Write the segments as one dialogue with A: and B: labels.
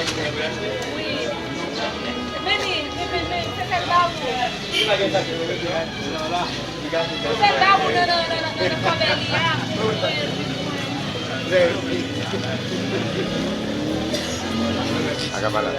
A: Oui. Veni, você quer dar na favelinha?
B: Acaba lá.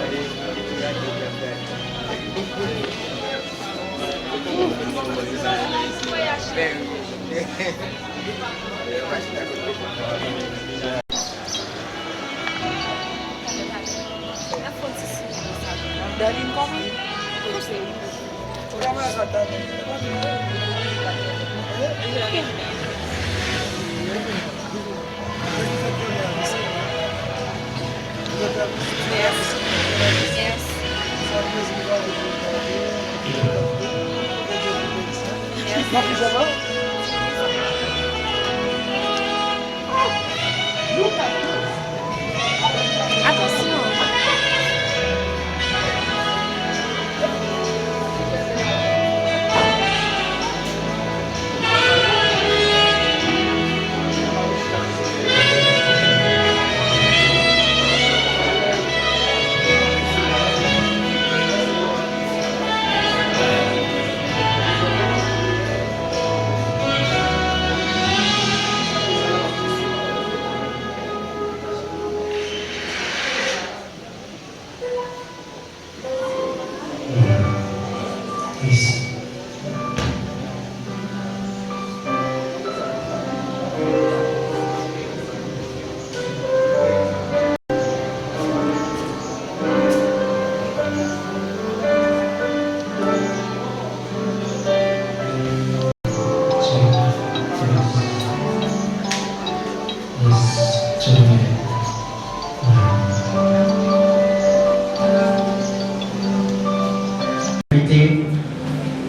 A: Dali como? Attention.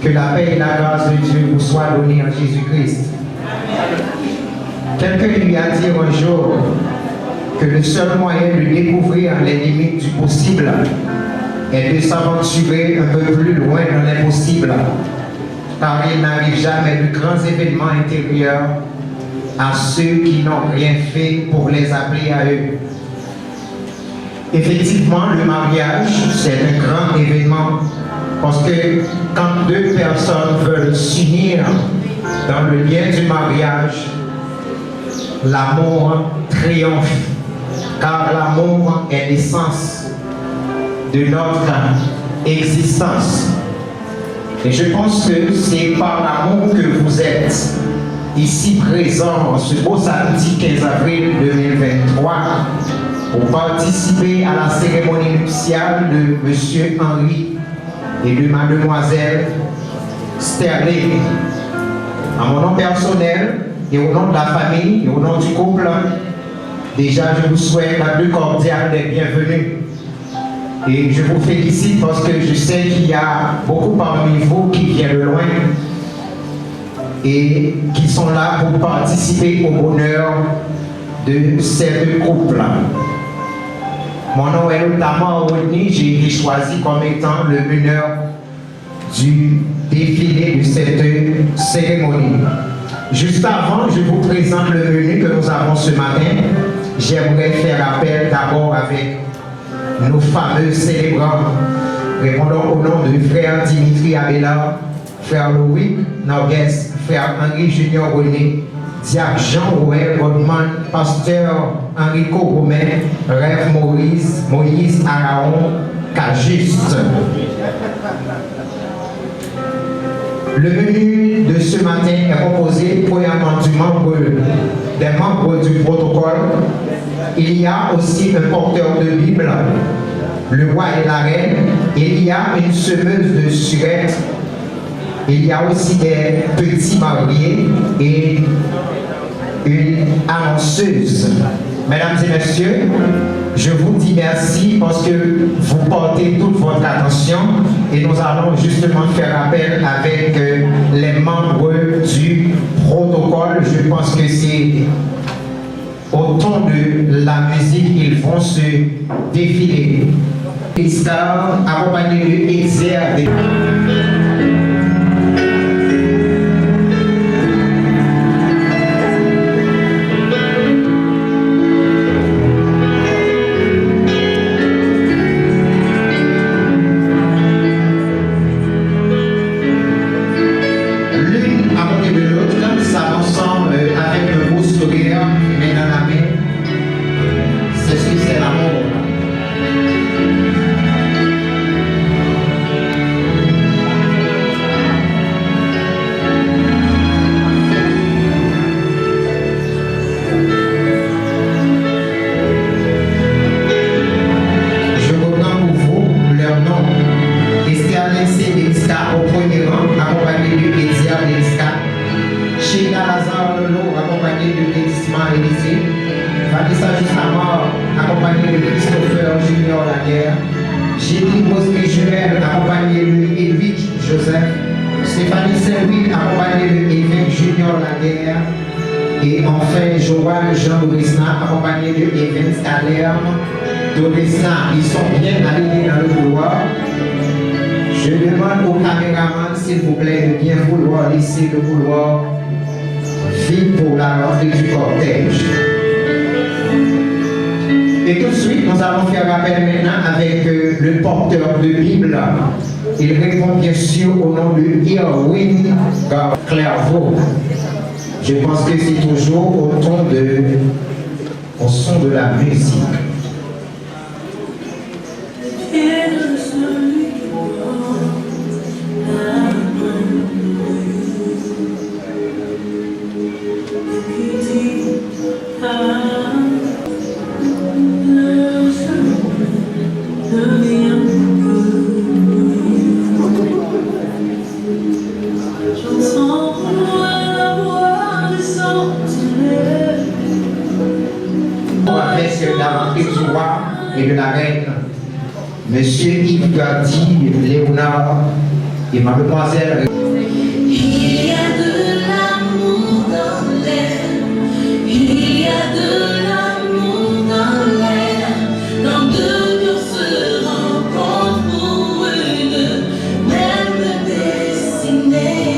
C: Que la paix et la grâce de Dieu vous soient données en Jésus-Christ. Quelqu'un lui a dit un jour que le seul moyen de découvrir les limites du possible est de s'aventurer un peu plus loin dans l'impossible, car il n'arrive jamais de grands événements intérieurs à ceux qui n'ont rien fait pour les appeler à eux. Effectivement, le mariage, c'est un grand événement parce que quand deux personnes veulent s'unir dans le lien du mariage, l'amour triomphe, car l'amour est l'essence de notre existence. Et je pense que c'est par l'amour que vous êtes ici présents en ce beau samedi 15 avril 2023 pour participer à la cérémonie nuptiale de M. Henri et de Mademoiselle Sterling. À mon nom personnel et au nom de la famille et au nom du couple, déjà je vous souhaite la plus cordiale des bienvenus. Et je vous félicite parce que je sais qu'il y a beaucoup parmi vous qui viennent de loin et qui sont là pour participer au bonheur de ces deux couples. Mon nom est notamment Rodney, j'ai été choisi comme étant le meneur du défilé de cette cérémonie. Juste avant, je vous présente le menu que nous avons ce matin. J'aimerais faire appel d'abord avec nos fameux célébrants, répondant au nom de frère Dimitri Abelard, frère Louis Norgues, frère Henri Junior René, diacre Jean-Roel Godman, pasteur Enrico Romain, Rêve Moïse Araon, Cajuste. Le menu de ce matin est composé premièrement des membres du protocole. Il y a aussi un porteur de Bible, le roi et la reine. Il y a une semeuse de surette. Il y a aussi des petits mariés et une annonceuse. Mesdames et messieurs, je vous dis merci parce que vous portez toute votre attention et nous allons justement faire appel avec les membres du protocole. Je pense que c'est au ton de la musique qu'ils vont se défiler. Les stars accompagnés de Exer. guerre. Jérémy Bosquet Jumel, accompagné de Edwige Joseph. Stéphanie Saint-Louis, accompagné de Évêque Junior Laguerre. Et enfin, Joël Jean Dorisna, accompagné de Evans Alerme. Dorisna, ils sont bien alignés dans le couloir. Je demande aux caméramans, s'il vous plaît, de bien vouloir laisser le couloir vide pour la rentrée du cortège. Et tout de suite, nous allons faire appel maintenant avec le porteur de Bible. Il répond bien sûr au nom de Irwin Clairvaux. Je pense que c'est toujours au son de la musique. Et de la reine, Monsieur Yves Gardy, Léonard et Mademoiselle.
B: Il y a de l'amour dans l'air, il y a de l'amour dans l'air, quand deux cœurs se rencontrent pour une même destinée.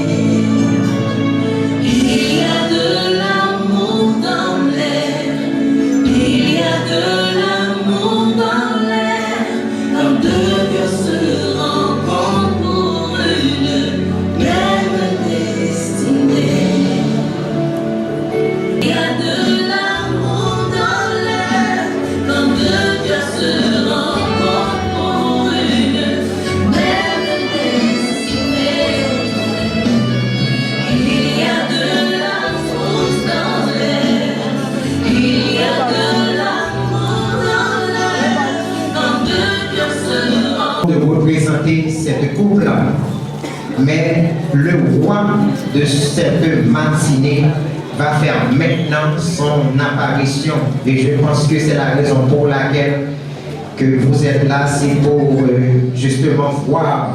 B: Il y a de l'amour dans l'air, il y a de l'amour dans l'air, quand deux cœurs se rencontrent pour une même destinée. Il y a de l'amour dans l'air, quand deux cœurs se rencontrent pour une même destinée. Il y a de l'amour dans l'air, il y a de l'amour dans l'air, quand deux cœurs se rencontrent.
C: De représenter cette couple, mais le roi de cette matinée va faire maintenant son apparition. Et je pense que c'est la raison pour laquelle que vous êtes là, c'est pour justement voir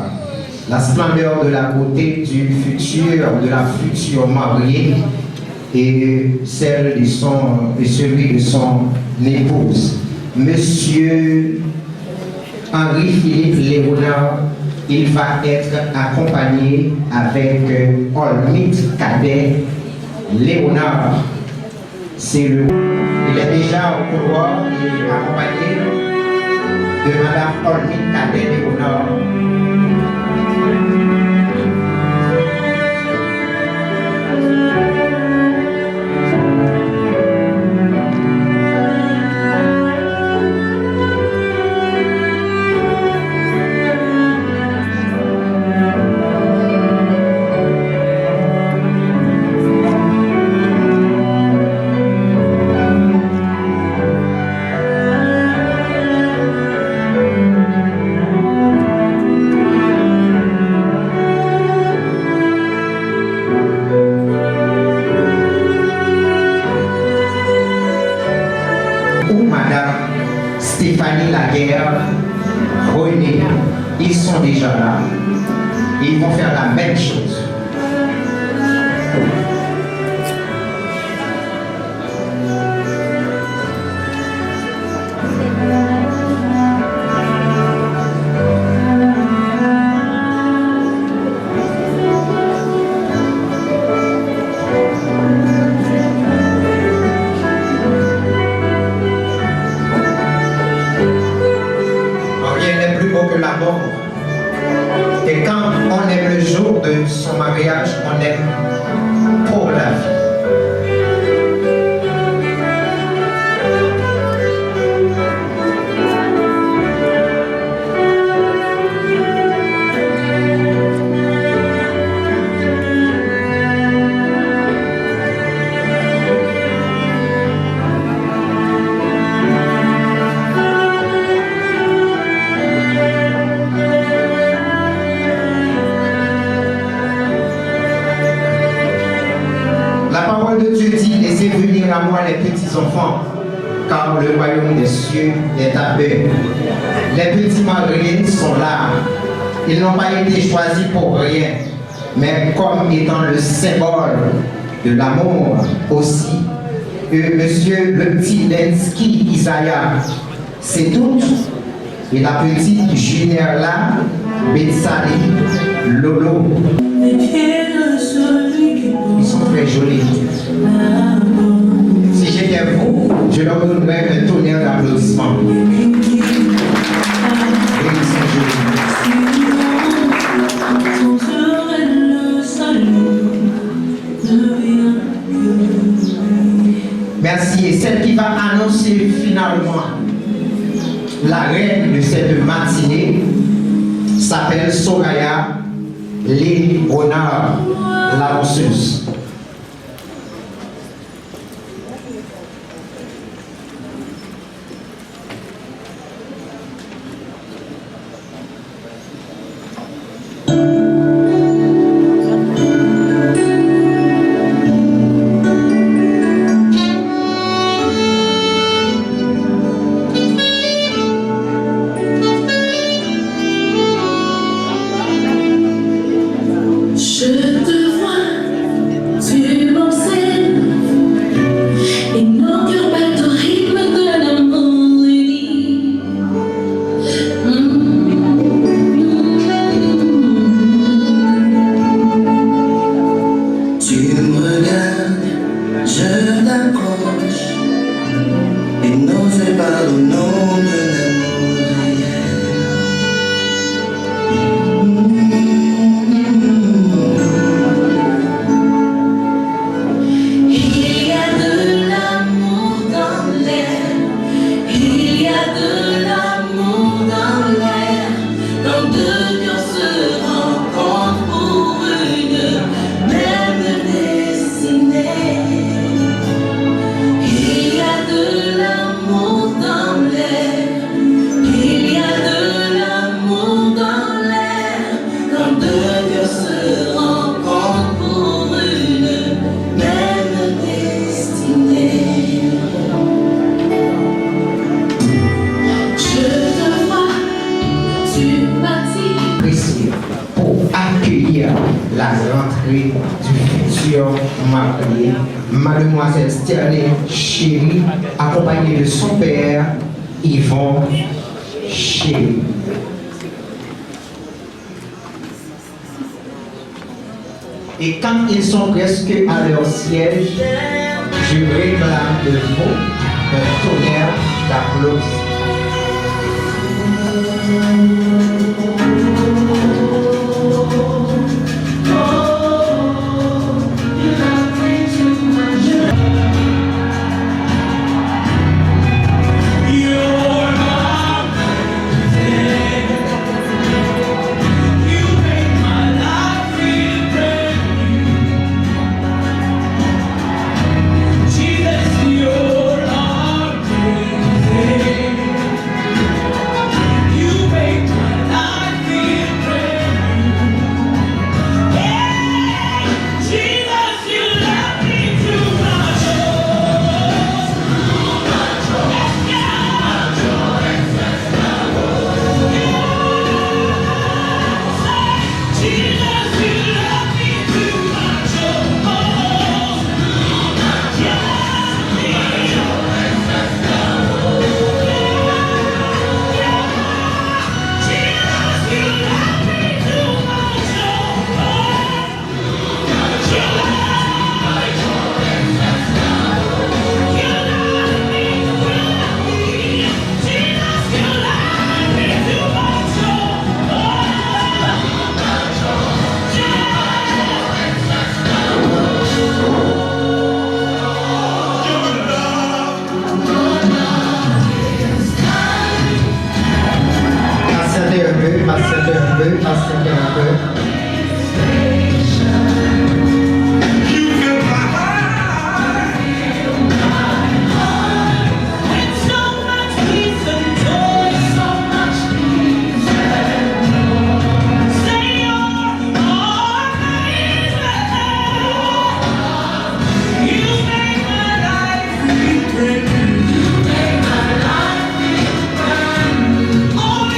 C: la splendeur de la beauté du futur, de la future mariée et celle de celui de son épouse. Monsieur Henri-Philippe Léonard, il va être accompagné avec Olmite Cadet Léonard. Il est déjà au couloir et accompagné de Madame Olmite Cadet Léonard. Stéphanie Laguerre, René, ils sont déjà là. Ils vont faire la même chose. Et quand on aime le jour de son mariage, on aime pour la vie. Laissez venir à moi les petits enfants, car le royaume des cieux est à eux. Les petits mariés sont là. Ils n'ont pas été choisis pour rien, mais comme étant le symbole de l'amour aussi. Monsieur le petit Lenski Isaiah, c'est tout. Et la petite Junior là, Betsali, Lolo. Ils sont très jolis. Si j'étais vous, je leur donnerais un tonnerre d'applaudissements. Et ils sont jolis. Merci. Et celle qui va annoncer finalement la reine de cette matinée s'appelle Soraya Léonard, la danseuse. La rentrée du futur marié, mademoiselle Sterling Chéri, accompagnée de son père, Yvon Chéri. Et quand ils sont presque à leur siège, je réclame de vous un tonnerre d'applaudissements.
B: Oh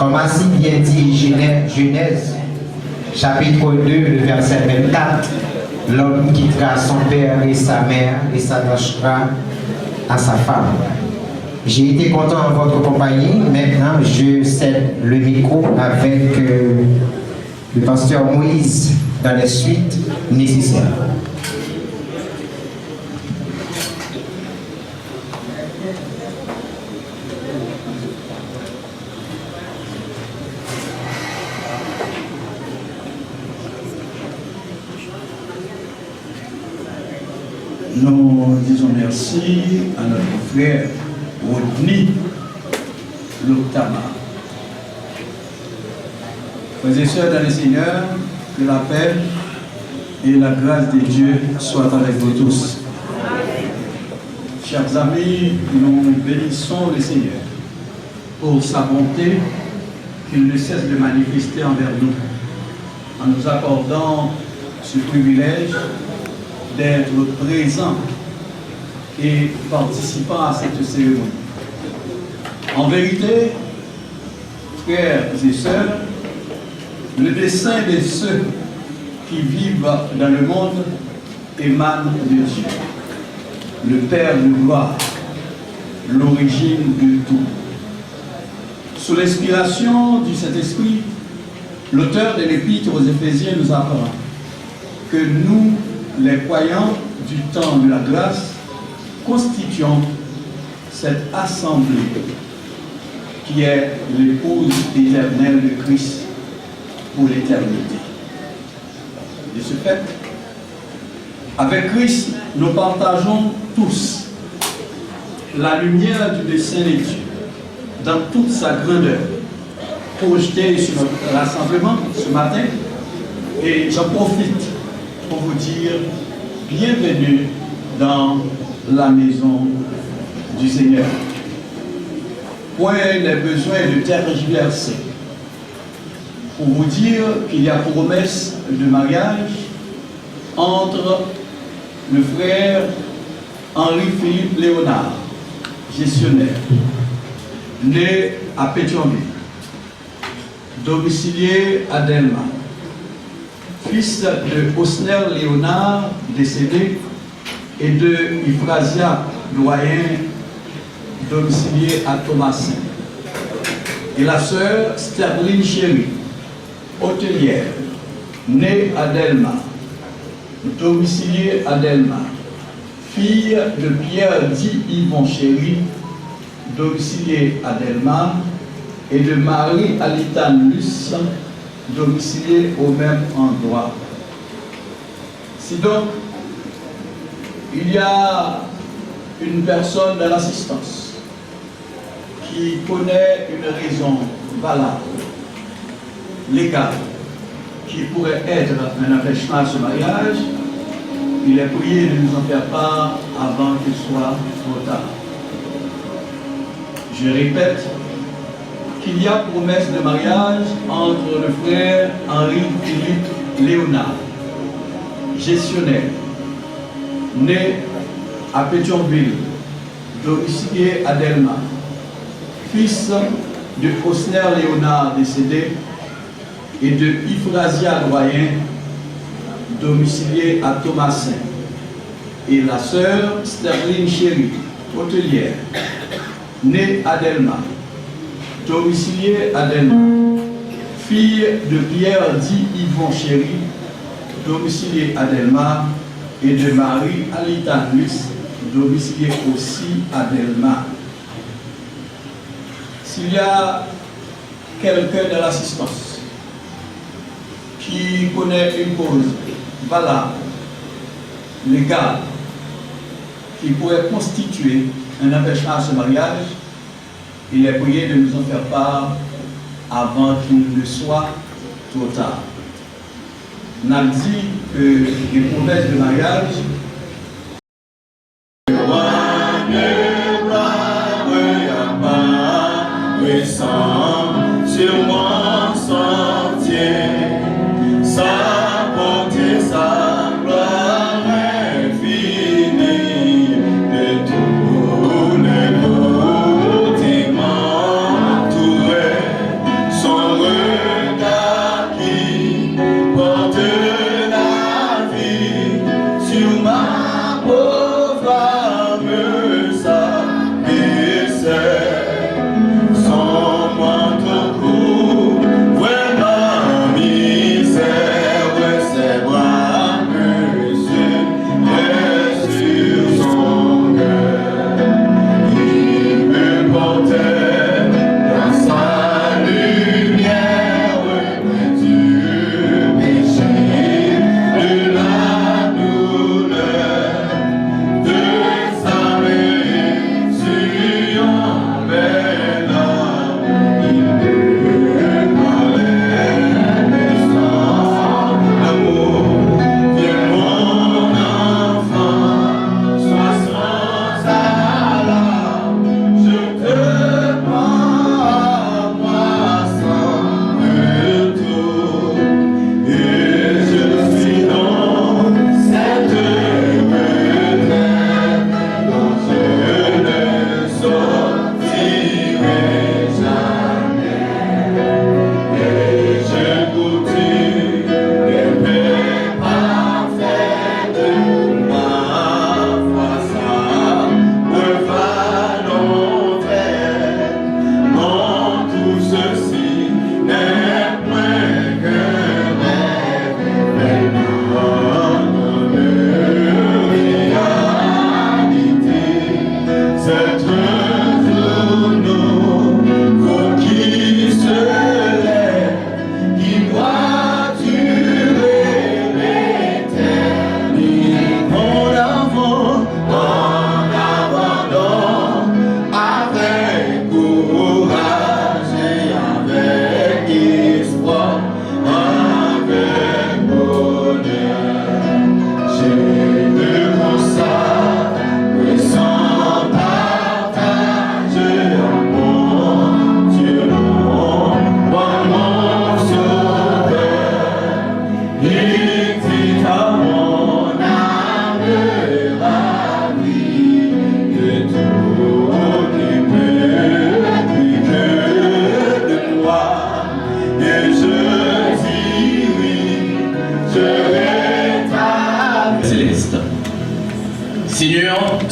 C: Comme ainsi bien dit Genèse, chapitre 2, le verset 24, l'homme quittera son père et sa mère et s'attachera à sa femme. J'ai été content en votre compagnie. Maintenant, je cède le micro avec le pasteur Moïse dans les suites nécessaires.
D: Nous disons merci à notre frère Rodney Loktama. Frères et sœurs dans le Seigneur, que la paix et la grâce de Dieu soient avec vous tous. Chers amis, nous bénissons le Seigneur pour sa bonté qu'il ne cesse de manifester envers nous, en nous accordant ce privilège d'être présent et participant à cette cérémonie. En vérité, frères et sœurs, le dessein de ceux qui vivent dans le monde émane de Dieu, le Père de gloire, l'origine de tout. Sous l'inspiration du Saint-Esprit, l'auteur de l'Épître aux Éphésiens nous apprend que nous, les croyants du temps de la grâce, constituons cette assemblée qui est l'épouse éternelle de Christ pour l'éternité. De ce fait, avec Christ, nous partageons tous la lumière du dessein de Dieu dans toute sa grandeur, projetée sur notre rassemblement ce matin. Et j'en profite pour vous dire bienvenue dans la maison du Seigneur. Point n'est besoin de tergiverser pour vous dire qu'il y a promesse de mariage entre le frère Henri-Philippe Léonard, gestionnaire, né à Pétionville, domicilié à Delma, fils de Osner Léonard, décédé, et de Euphrasia Doyen, domicilié à Thomasin, et la sœur Sterling Chéry, hôtelière, née à Delma, domiciliée à Delma, fille de Pierre dit Yvon Chéry, domicilié à Delma, et de Marie Alitane Luce, domiciliée au même endroit. Si donc il y a une personne dans l'assistance qui connaît une raison valable, légale, qui pourrait être un empêchement à ce mariage, il est prié de nous en faire part avant qu'il soit trop tard. Je répète qu'il y a promesse de mariage entre le frère Henri-Philippe Léonard, gestionnaire, né à Pétionville, domicilié à Delma, fils de Osner Léonard décédé et de Euphrasia Doyen, domicilié à Thomasin, et la sœur Sterling Chéry, hôtelière, née à Delma, domiciliée à Delma, fille de Pierre dit Yvon Chéry, domicilié à Delma, et de Marie Alitane Luce, domiciliée aussi à Delma. S'il y a quelqu'un de l'assistance qui connaît une cause valable, légale, qui pourrait constituer un empêchement à ce mariage, il est prié de nous en faire part avant qu'il ne soit trop tard. On a dit que les promesses de mariage sur mon sentier, sa bonté, sa gloire infinie, de tous les côtés m'entourer,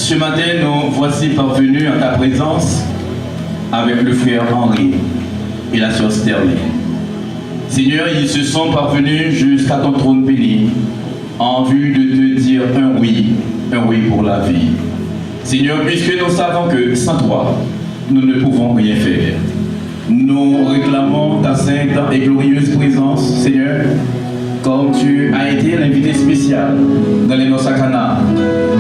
E: ce matin, nous voici parvenus à ta présence avec le frère Henri et la sœur Sterling. Seigneur, ils se sont parvenus jusqu'à ton trône béni en vue de te dire un oui pour la vie. Seigneur, puisque nous savons que sans toi, nous ne pouvons rien faire. Nous réclamons ta sainte et glorieuse présence, Seigneur, comme tu as été l'invité spécial dans les noces à Cana.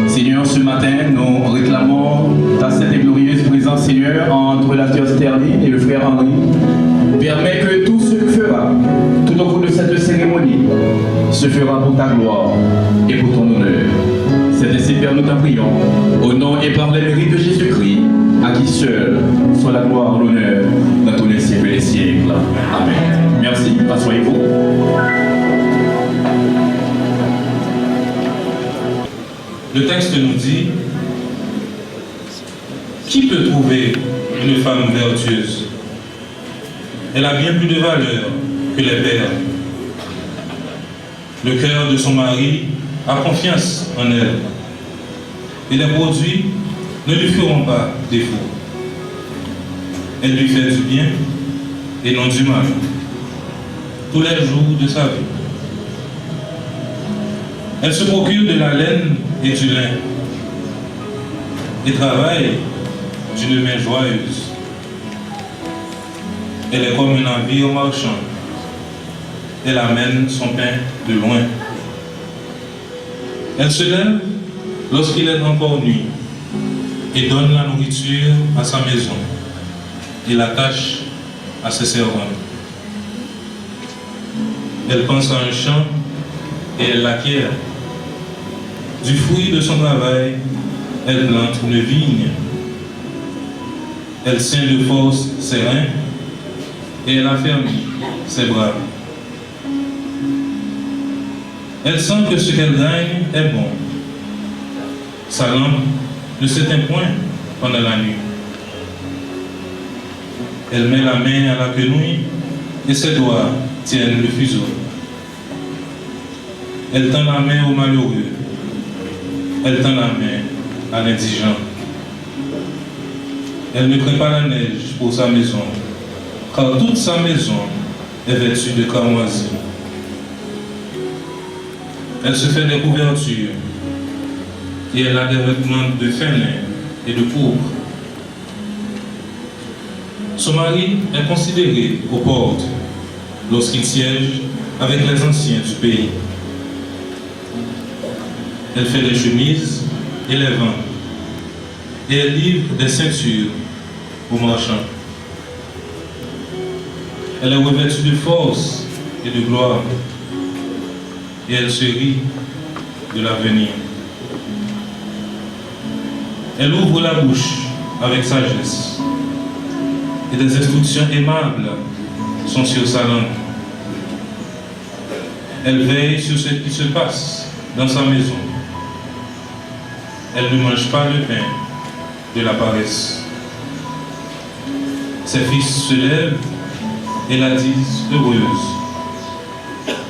E: Seigneur, ce matin, nous réclamons ta sainte et glorieuse présence, Seigneur, entre la sœur Sterling et le frère Henri. Permets que tout ce que fera, tout au cours de cette cérémonie, se fera pour ta gloire et pour ton honneur. C'est ainsi, Père, nous t'en prions, au nom et par les mérites de Jésus-Christ, à qui seul soit la gloire, l'honneur, dans tous les siècles et les siècles. Amen. Merci, asseyez-vous.
F: Le texte nous dit: qui peut trouver une femme vertueuse? Elle a bien plus de valeur que les perles. Le cœur de son mari a confiance en elle, et les produits ne lui feront pas défaut. Elle lui fait du bien et non du mal, tous les jours de sa vie. Elle se procure de la laine et du lin, et travaille d'une main joyeuse. Elle est comme un navire marchand. Elle amène son pain de loin. Elle se lève lorsqu'il est encore nuit et donne la nourriture à sa maison et l'attache à ses servants. Elle pense à un champ et elle l'acquiert. Du fruit de son travail, elle plante une vigne. Elle ceint de force ses reins et elle affermit ses bras. Elle sent que ce qu'elle gagne est bon. Sa lampe ne s'éteint point pendant la nuit. Elle met la main à la quenouille et ses doigts tiennent le fuseau. Elle tend la main au malheureux. Elle tend la main à l'indigent. Elle ne craint pas la neige pour sa maison, car toute sa maison est vêtue de cramoisie. Elle se fait des couvertures et elle a des vêtements de fin lin et de pourpre. Son mari est considéré aux portes lorsqu'il siège avec les anciens du pays. Elle fait des chemises et les vend, et elle livre des ceintures aux marchands. Elle est revêtue de force et de gloire, et elle se rit de l'avenir. Elle ouvre la bouche avec sagesse, et des instructions aimables sont sur sa langue. Elle veille sur ce qui se passe dans sa maison. Elle ne mange pas le pain de la paresse. Ses fils se lèvent et la disent heureuse.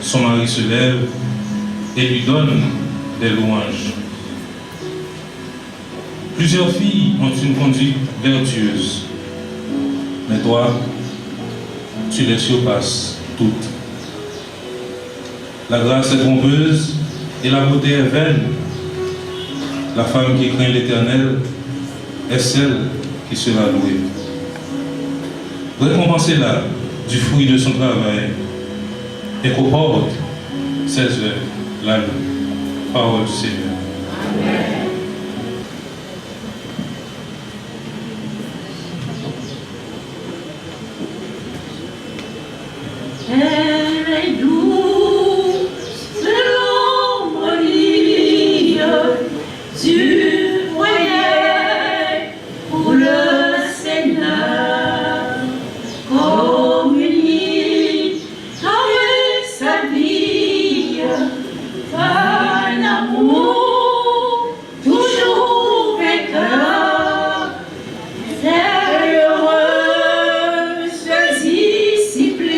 F: Son mari se lève et lui donne des louanges. Plusieurs filles ont une conduite vertueuse, mais toi, tu les surpasses toutes. La grâce est trompeuse et la beauté est vaine. La femme qui craint l'Éternel est celle qui sera louée. Récompensez-la du fruit de son travail et qu'au porte ses œuvres la louent. Parole du Seigneur. Amen.
B: Elle est douce, l'ombre libre du foyer pour le Seigneur, communie avec sa vie, un amour toujours vainqueur. C'est heureuse discipline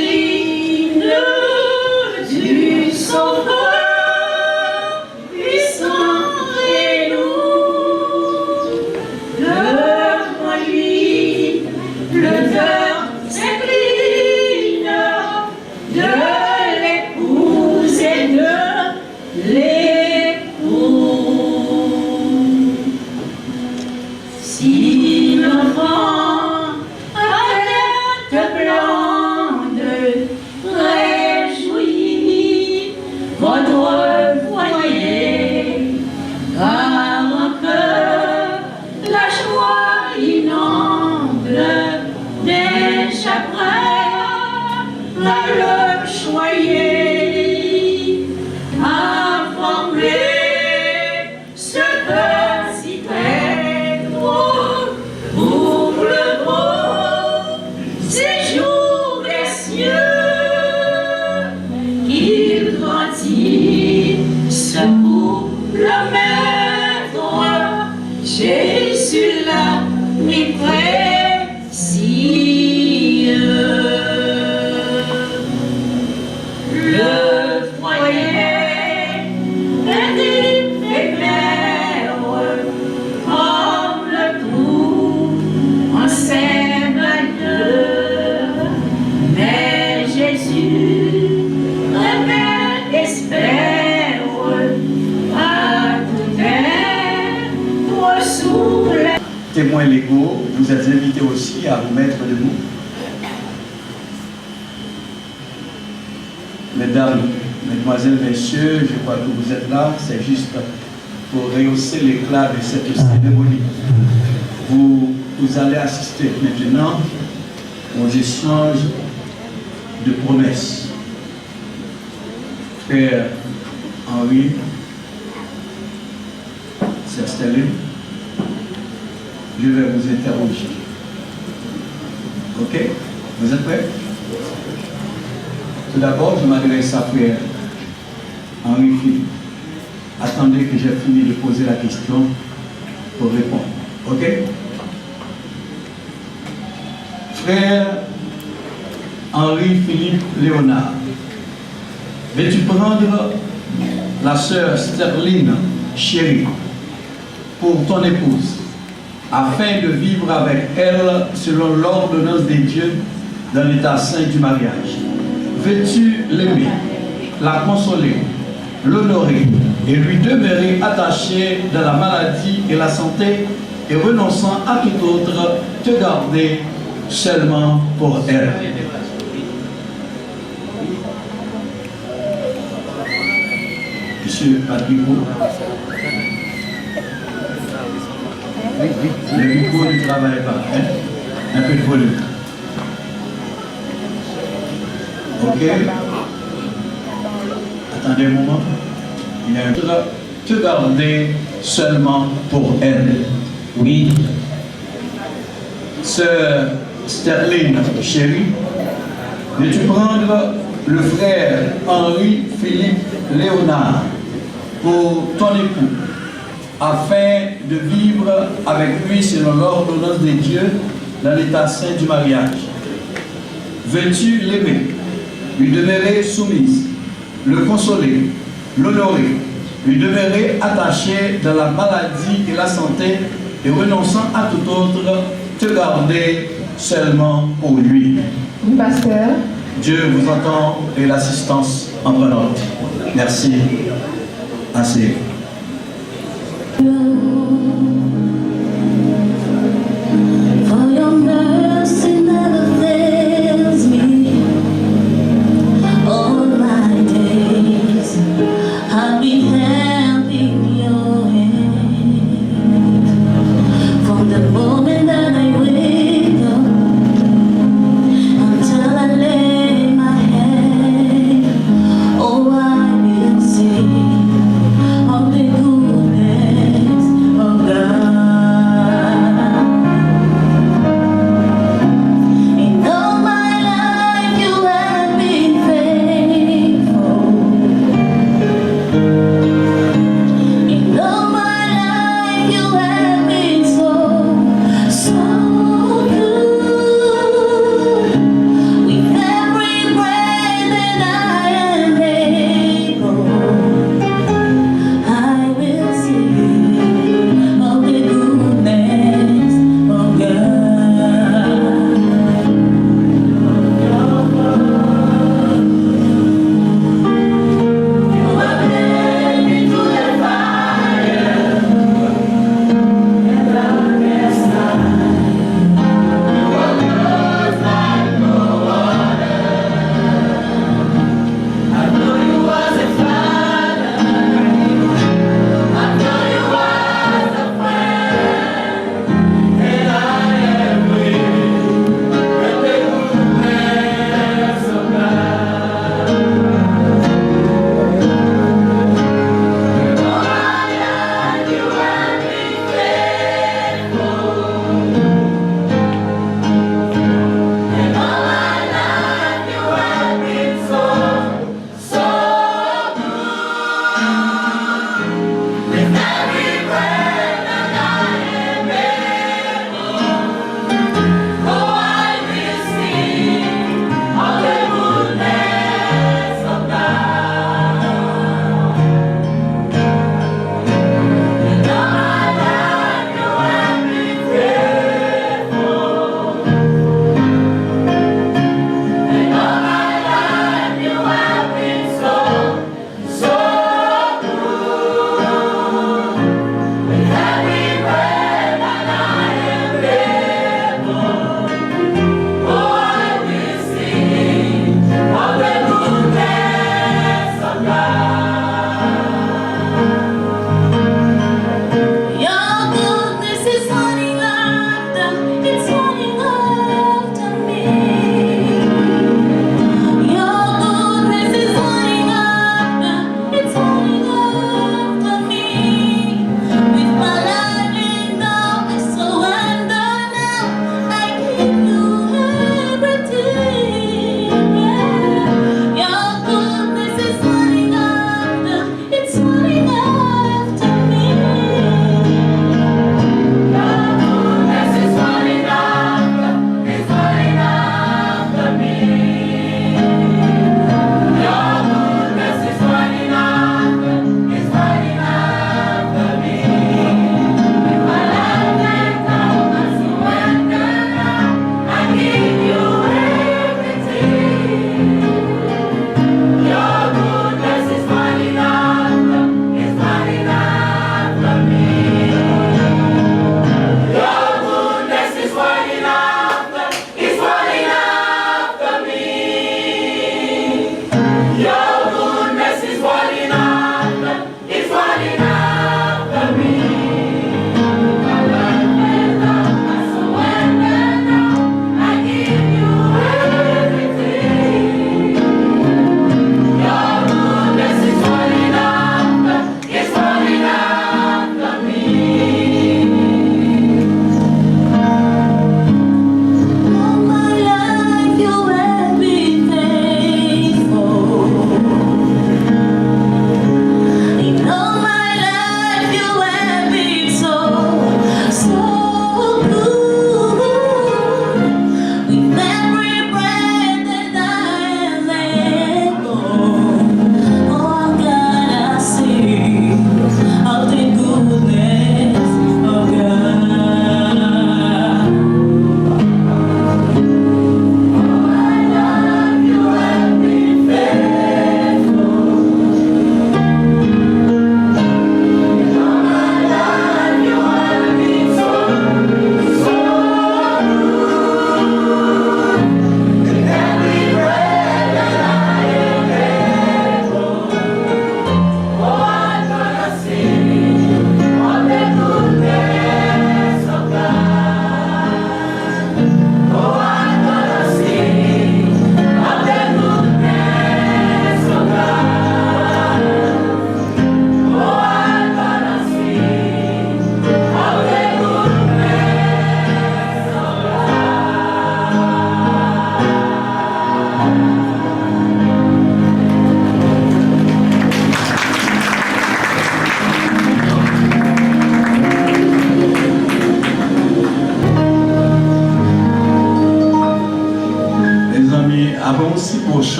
B: Repère, espère, à tout être, sous la...
D: Témoins légaux, vous êtes invités aussi à vous mettre debout. Mesdames, mesdemoiselles, messieurs, je crois que vous êtes là, c'est juste pour rehausser l'éclat de cette cérémonie. Vous allez assister maintenant aux échanges de promesses. Frère Henri, Sœur Sterling, je vais vous interroger. Ok? Vous êtes prêts? Tout d'abord, je m'adresse à frère Henri Philippe. Attendez que j'ai fini de poser la question pour répondre. Ok? Frère Henri Philippe Léonard, veux-tu prendre la sœur Sterling Chérie pour ton épouse, afin de vivre avec elle selon l'ordonnance des dieux dans l'état saint du mariage? Veux-tu l'aimer, la consoler, l'honorer et lui demeurer attaché dans la maladie et la santé et renonçant à tout autre, te garder seulement pour elle? Monsieur Patrico, le micro ne travaille pas, hein? Un peu de volume. Ok? Attendez un moment. Il y a un truc. Te garder seulement pour elle. Oui. Sœur Sterling Chérie, veux-tu prendre le frère Henri Philippe Léonard pour ton époux, afin de vivre avec lui selon l'ordonnance des dieux dans l'état saint du mariage? Veux-tu l'aimer, lui demeurer soumise, le consoler, l'honorer, lui demeurer attaché dans la maladie et la santé et renonçant à tout autre, te garder seulement pour lui?
G: Oui, pasteur.
D: Dieu vous entend et l'assistance en prenante. Merci. Assez.
B: For your mercy never fails me. All my days I've been held in your hand. From the moment that I wake up until I lay my head, oh, I will sing of the goodness of God.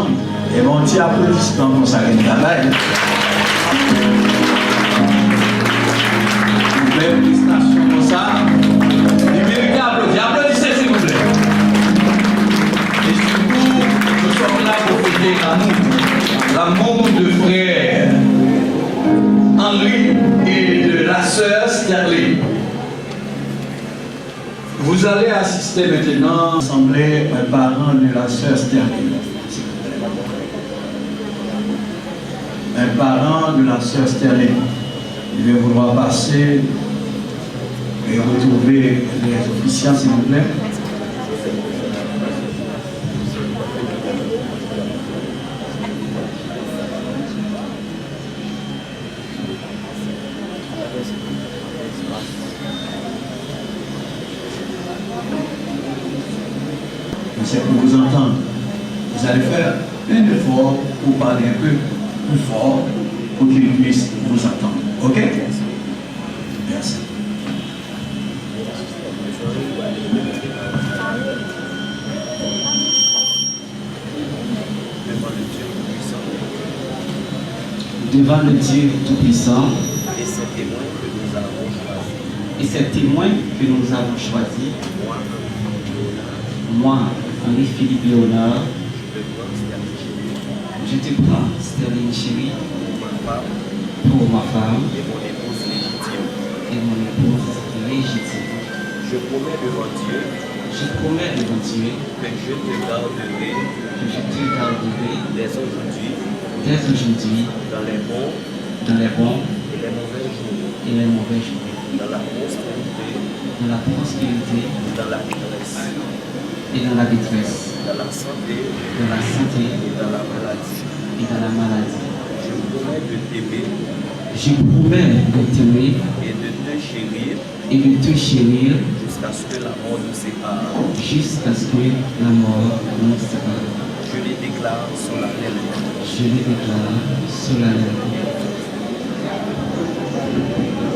D: ensemble. Et bon, petit applaudissement pour ça, qui travaille. Une belle félicitations pour ça. Et méritez applaudir. Applaudissez, s'il vous plaît. Et surtout, nous sommes là pour fêter l'amour de frère Henri et de la sœur Sterling. Vous allez assister maintenant à l'assemblée un parent de la sœur Sterling. Un parent de la sœur Sterling. Je vais vouloir passer et retrouver les officiants, s'il vous plaît. C'est pour vous entendre. Vous allez faire un effort pour parler un peu plus fort pour qu'ils puissent vous entendre. Ok? Merci.
G: Devant le Dieu Tout-Puissant
H: et ces témoins que nous avons choisis.
G: Et ces témoins que nous avons choisis, moi, Henri-Philippe Léonard, je te prends, Sterling Chéri, pour ma femme et mon épouse légitime.
H: Je promets devant Dieu
G: que je te garderai
H: dès
G: aujourd'hui
H: dans les bons
G: et les mauvais jours,
H: dans la
G: prospérité,
H: dans la détresse,
G: et dans la détresse,
H: dans la santé
G: et
H: dans la maladie.
G: Je promets de t'aimer
H: et de te chérir
G: jusqu'à
H: ce que la mort nous sépare. Je les déclare solennellement.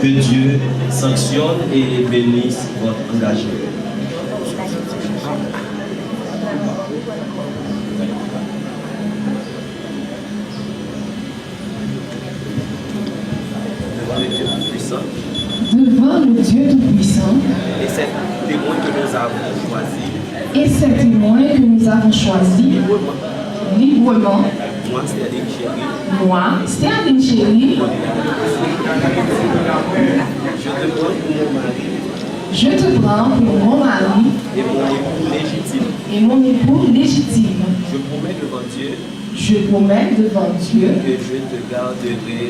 H: Que Dieu sanctionne et bénisse votre engagement.
I: Devant le Dieu Tout-Puissant
H: et ces témoins
I: que nous avons choisis librement, moi, Sterling Chéri, je te prends pour mon mari et mon époux légitime.
H: Je promets devant Dieu
I: que je te garderai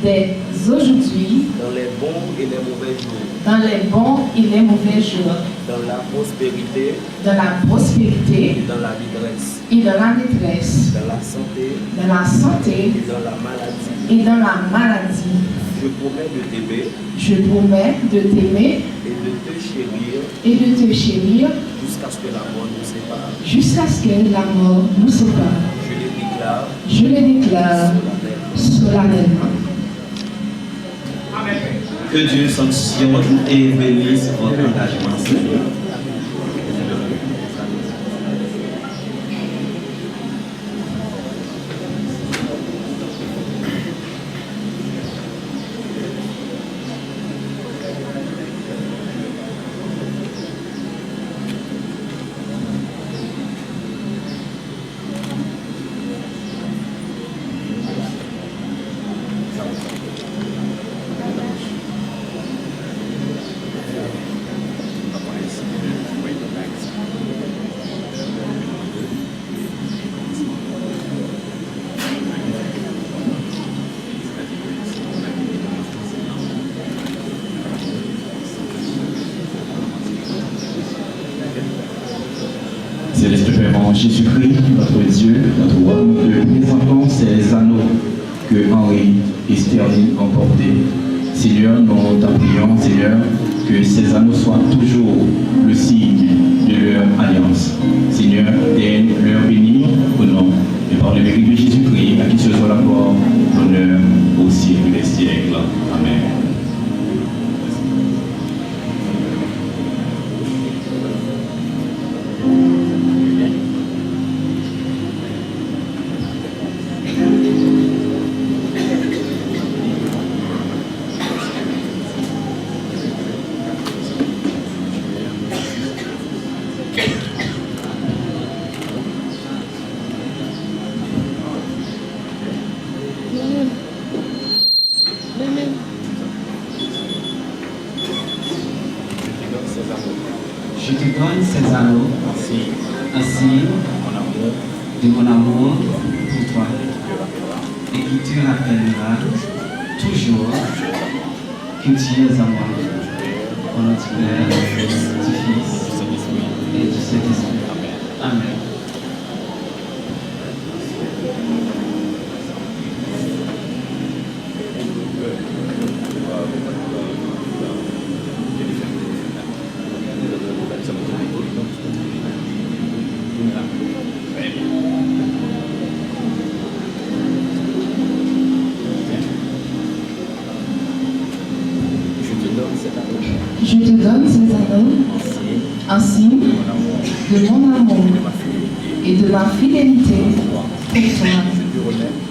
I: dès aujourd'hui
H: dans les bons et les mauvais jours, dans la prospérité
I: et dans la détresse,
H: dans la santé
I: et dans la maladie.
H: Je promets de t'aimer
I: et de te chérir
H: jusqu'à ce que la mort
I: nous sépare. Je le déclare solennellement.
H: Que Dieu sanctionne et bénisse votre engagement.
E: Céleste Père en Jésus-Christ, notre Dieu, notre roi, nous te présentons ces anneaux que Henri et Sterling ont portés. Seigneur, nous t'en prions, Seigneur, que ces anneaux soient toujours le signe de leur alliance. Seigneur, daigne leur bénir au nom et par le mérite de Jésus-Christ, à qui se soit la gloire, l'honneur au siècle des siècles. Amen.
G: Je te donne ces anneaux, un signe de mon amour pour toi, et qui te rappellera toujours que tu es à moi. Au nom du Père, du Fils et du Saint-Esprit. Amen.
I: Je te donne ces anneaux, un signe de mon amour et de ma fidélité pour toi.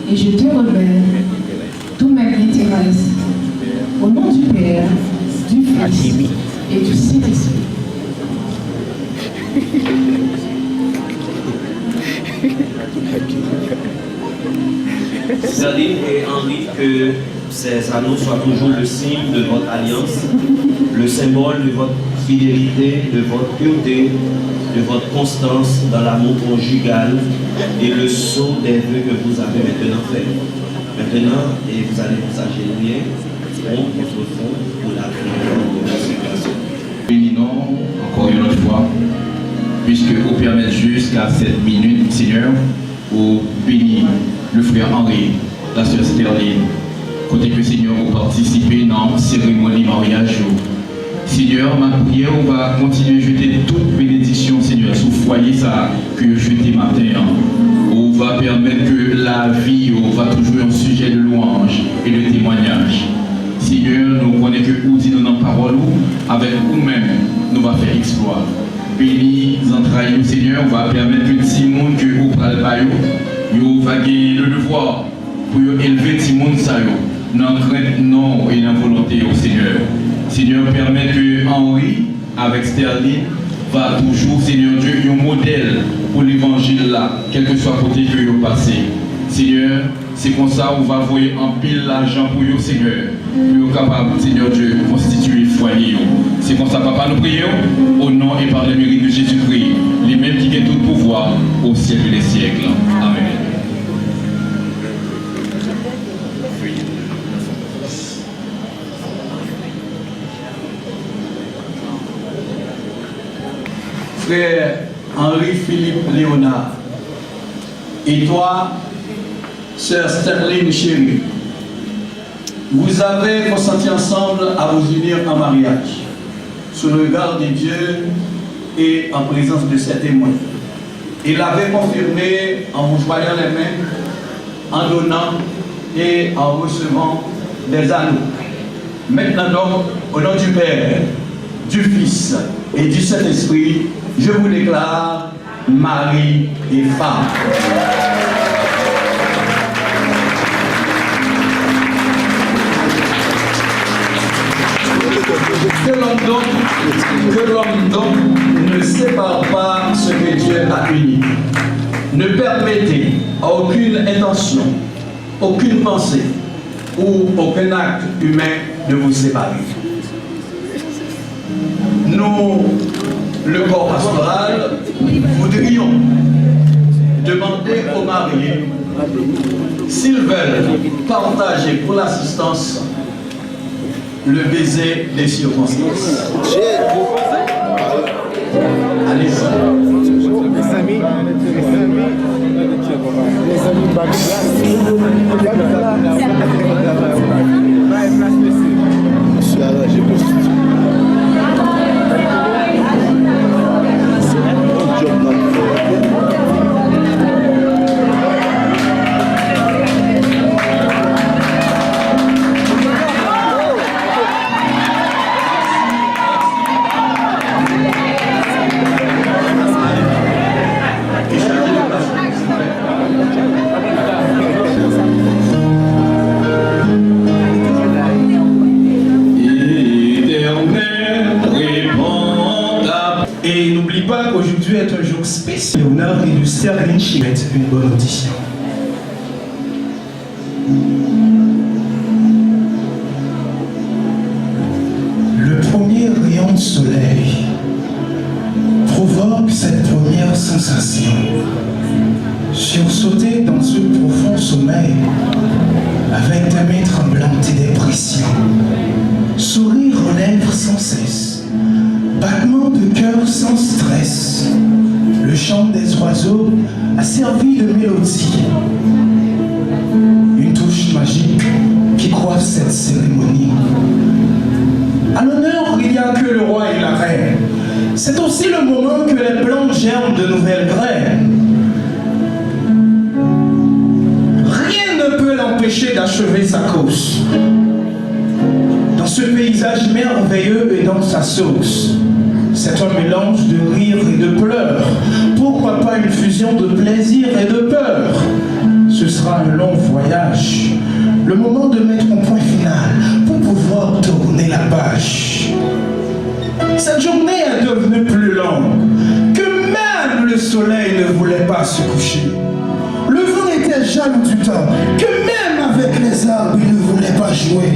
I: Et je te remets tous mes biens terrestres. Au nom du Père, du Fils et du Saint-Esprit.
H: Sterling et Henri, que ces anneaux soient toujours le signe de votre alliance, le symbole de votre fidélité, de votre pureté, de votre constance dans l'amour conjugal et le sceau des vœux que vous avez maintenant fait. Maintenant, et vous allez vous agenouiller front contre front pour la prière de la situation.
E: Bénissons encore une autre fois, puisque vous permettez jusqu'à 7 minutes, Seigneur, vous bénissez le frère Henri, la sœur Sterling, côté que Seigneur vous participez dans la cérémonie mariage. Seigneur, ma prière, on va continuer à jeter toute bénédiction, Seigneur, sur le foyer ça que je jeté matin. On va permettre que la vie on va toujours un sujet de louange et de témoignage. Seigneur, nous connaissons que vous dites dans la parole, avec vous-même, nous va faire exploit. Bénis les entrailles, Seigneur, on va permettre que Simon que vous parlez pas, vous va gagner le devoir pour élever Simon dans crainte non et dans volonté au Seigneur. Seigneur, permet que Henri, avec Sterling, va toujours, Seigneur Dieu, un modèle pour l'évangile là, quel que soit côté que vous passez. Seigneur, c'est comme ça qu'on va voir en pile l'argent pour vous, Seigneur, pour vous capable, Seigneur Dieu, constituer le foyer. C'est comme ça, Papa, nous prions au nom et par le mérite de Jésus-Christ, les mêmes qui ont tout pouvoir au siècle des siècles. Amen.
D: Frère Henri-Philippe Léonard, et toi, sœur Sterling chérie, vous avez consenti ensemble à vous unir en mariage, sous le regard de Dieu et en présence de ses témoins. Il l'avait confirmé en vous joignant les mains, en donnant et en recevant des anneaux. Maintenant donc, au nom du Père, du Fils et du Saint-Esprit, je vous déclare mari et femme. Que l'homme donc ne sépare pas ce que Dieu a uni. Ne permettez à aucune intention, aucune pensée ou aucun acte humain de vous séparer. Nous, le corps pastoral, voudrions demander aux mariés s'ils veulent partager pour l'assistance le baiser des circonstances. Allez-y.
J: Et n'oublie pas qu'aujourd'hui est un jour spécial. Léonard et de Sterling souhaitent une bonne audition. Le premier rayon de soleil sensations. Sursauter dans ce profond sommeil, avec des mains tremblantes et des pressions. Sourire aux lèvres sans cesse, battement de cœur sans stress. Le chant des oiseaux a servi de mélodie. Une touche magique qui coiffe cette cérémonie. À l'honneur, il n'y a que le roi et la reine. C'est aussi le moment que les plantes germent de nouvelles graines. Rien ne peut l'empêcher d'achever sa course. Dans ce paysage merveilleux et dans sa sauce, c'est un mélange de rire et de pleurs. Pourquoi pas une fusion de plaisir et de peur? Ce sera un long voyage. Le moment de mettre un point final pour pouvoir tourner la page. Cette journée est devenue plus longue que même le soleil ne voulait pas se coucher. Le vent était jaloux du temps que même avec les arbres il ne voulait pas jouer.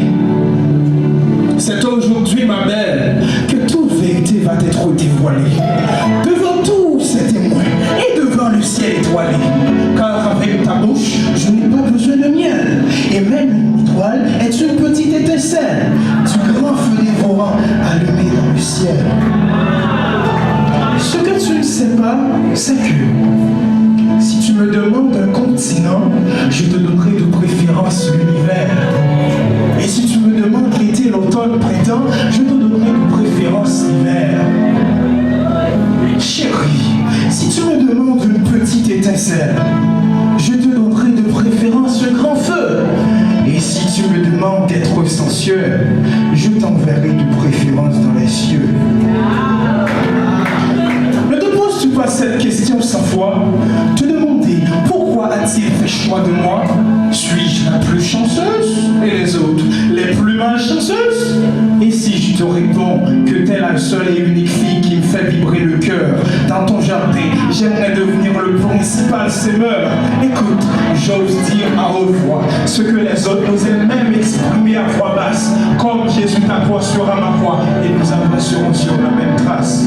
J: C'est aujourd'hui, ma belle, que toute vérité va être dévoilée. Devant tous ces témoins et devant le ciel étoilé. Car avec ta bouche, je n'ai pas besoin de miel. Et même une étoile est une petite étincelle du grand feu dévorant allumé dans le ciel. Ce que tu ne sais pas, c'est que si tu me demandes un continent, je te donnerai de préférence l'univers. Et si tu me demandes l'été, l'automne, le printemps, je te donnerai de préférence l'hiver. Chérie, si tu me demandes une petite étincelle, je te donnerai de préférence un grand feu. Et si tu me demandes d'être sensuel, je t'enverrai de préférence dans les cieux. Ne te poses-tu pas cette question sans foi? Te demander pourquoi a-t-il fait choix de moi? Suis-je la plus chanceuse et les autres les plus malchanceuses? Et si je te réponds que t'es la seule et unique fille qui me fait vibrer le cœur, dans ton jardin, j'aimerais devenir le principal sémeur. Écoute, j'ose dire à haute voix ce que les autres n'osaient même exprimer à voix basse, comme Jésus t'approchera ma croix et nous avancerons sur la même trace.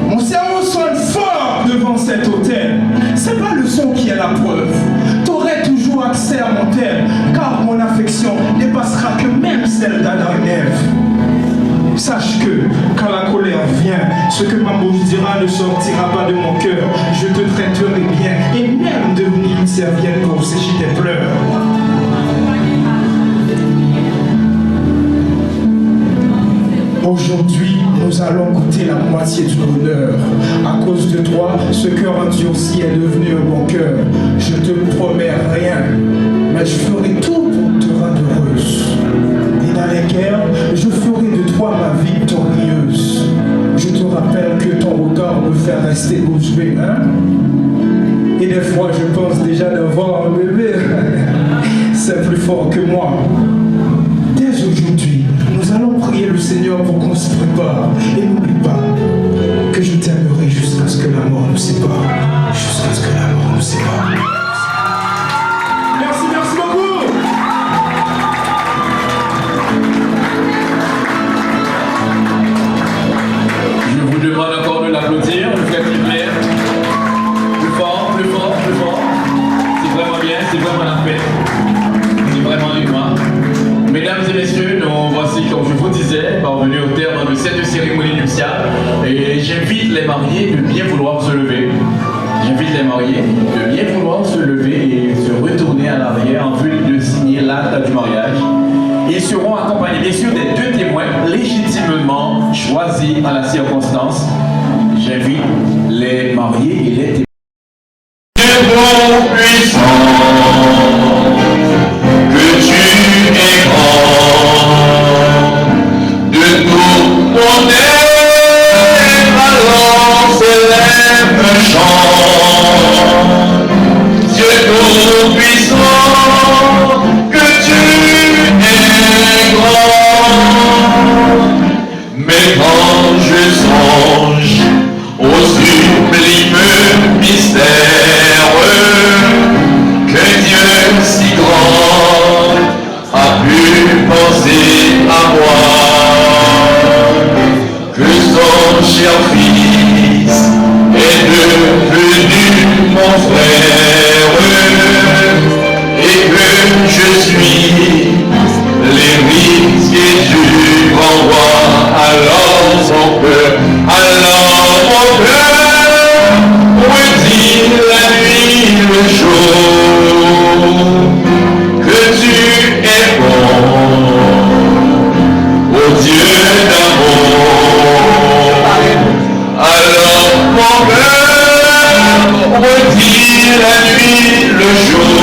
J: Mon cerveau sonne fort devant cet hôtel. C'est pas le son qui est la preuve. T'aurais toujours accès à mon thème, car mon affection dépassera que même celle d'Adam et Ève. Sache que, quand la colère vient, ce que ma bouche dira ne sortira pas de mon cœur. Je te traiterai bien et même devenir une serviette pour sécher tes pleurs. Aujourd'hui, nous allons goûter la moitié du bonheur. À cause de toi, ce cœur endurci est devenu un bon cœur. Je te promets rien, mais je ferai tout pour te rendre heureuse. Et dans les guerres, je ferai de toi ma victorieuse. Je te rappelle que ton regard me fait rester bouche bée, hein? Et des fois, je pense déjà d'avoir un bébé. C'est plus fort que moi. Dès aujourd'hui, nous allons prier le Seigneur pour qu'on se prépare. Et n'oublie pas que je t'aimerai jusqu'à ce que la mort nous sépare. Jusqu'à ce que la mort nous sépare. Merci, merci beaucoup.
E: Je vous demande encore de l'applaudir, de faire plus clair. Plus fort, plus fort, plus fort. C'est vraiment bien, c'est vraiment la fête. C'est vraiment humain. Mesdames et messieurs, nous voici, comme je vous disais, parvenus au terme de cette cérémonie nuptiale. Et j'invite les mariés de bien vouloir se lever. J'invite les mariés de bien vouloir se lever et se retourner à l'arrière en vue de signer l'acte du mariage. Ils seront accompagnés bien sûr des deux témoins légitimement choisis à la circonstance. J'invite les mariés et les témoins.
K: Mais quand je songe au sublime
E: la nuit, le jour,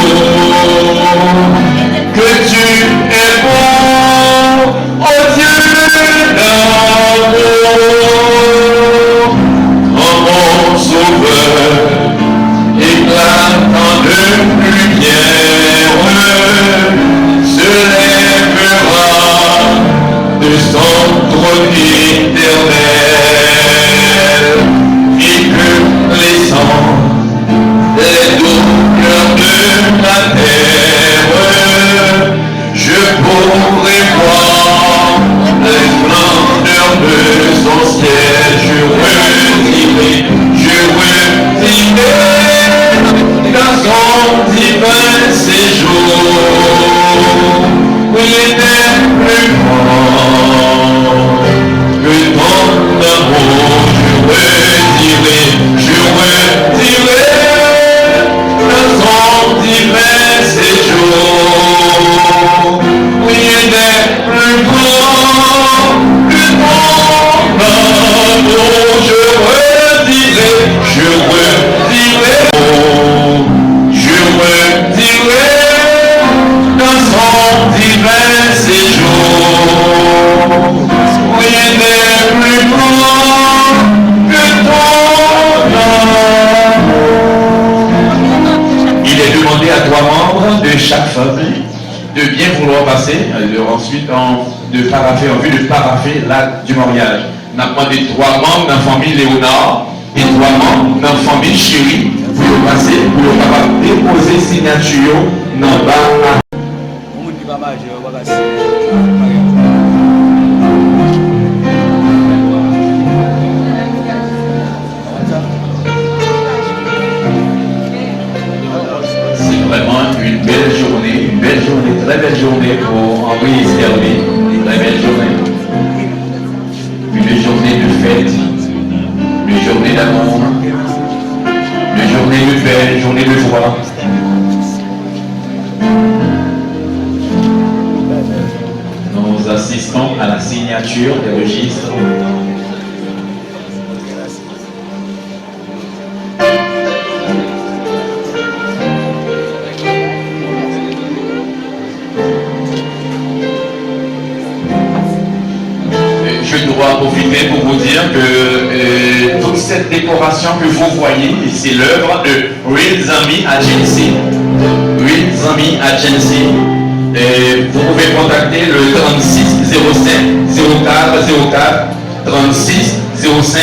E: que tu es bon, oh Dieu d'amour, oh mon sauveur, éclatant de lumière, se lèvera de son trône éternel, et que les sangs, les douleurs de la terre, je pourrai voir les splendeurs de son ciel. Je redirai dans son divin séjour, où il était plus grand que ton amour. Je redirai dans son divin séjour, où il est plus grand que ton amour. Je redirai dans son divin séjour, où il est plus grand que ton amour. Il est demandé à 3 membres de chaque famille de bien vouloir passer, ensuite de paraffer, en vue de paraffer l'acte du mariage. On a demandé 3 membres dans la famille Léonard et 3 membres dans la famille Chérie pour passer, pour déposer signature dans le bas. C'est vraiment une belle journée, très belle journée pour Henri et Sterling, une très belle journée. Une journée de fête, une journée d'amour, une journée de paix, une journée de joie. Nous assistons à la signature des registres. Je dois profiter pour vous dire que toute cette décoration que vous voyez, c'est l'œuvre de Real Zami Agency. Real Zami Agency. Et vous pouvez contacter le 36 05 04 04, 36 05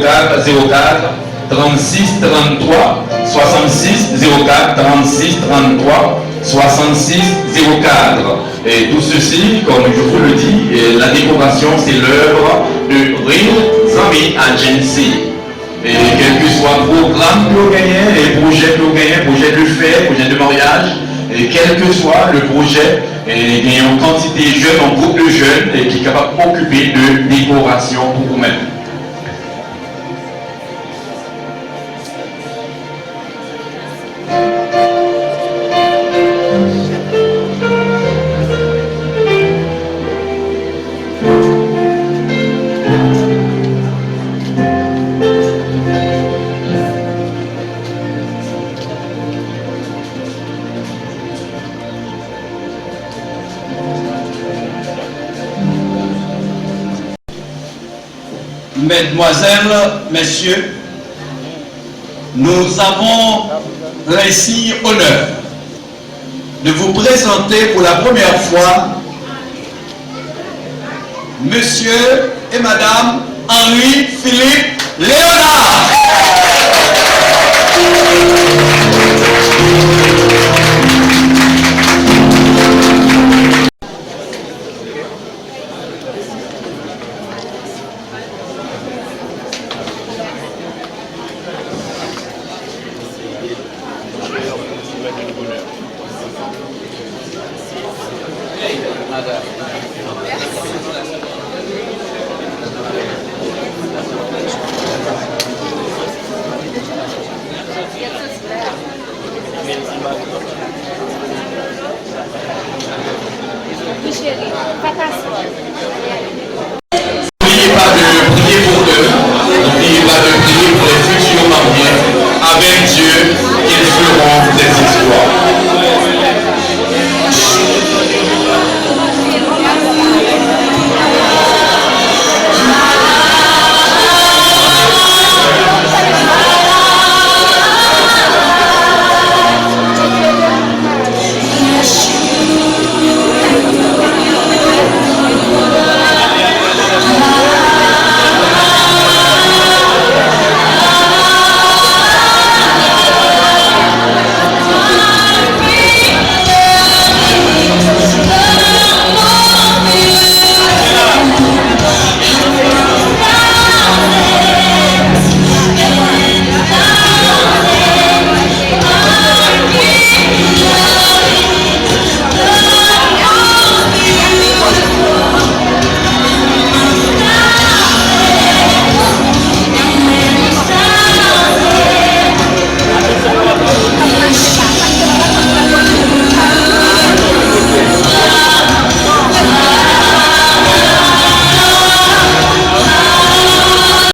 E: 04 04, 36 33 66 04, 36 33 66 04. Et tout ceci, comme je vous le dis, la décoration, c'est l'œuvre de Real Zami Agency. Et quel que soit le programme que vous gagnez, les projets que vous gagnez, projet de fête, projet de mariage, et quel que soit le projet, il y a une quantité de jeunes, un groupe de jeunes qui est capable de s'occuper de décoration pour vous-même.
K: Mesdemoiselles, Messieurs, nous avons l'insigne honneur de vous présenter pour la première fois Monsieur et Madame Henri-Philippe Léonard.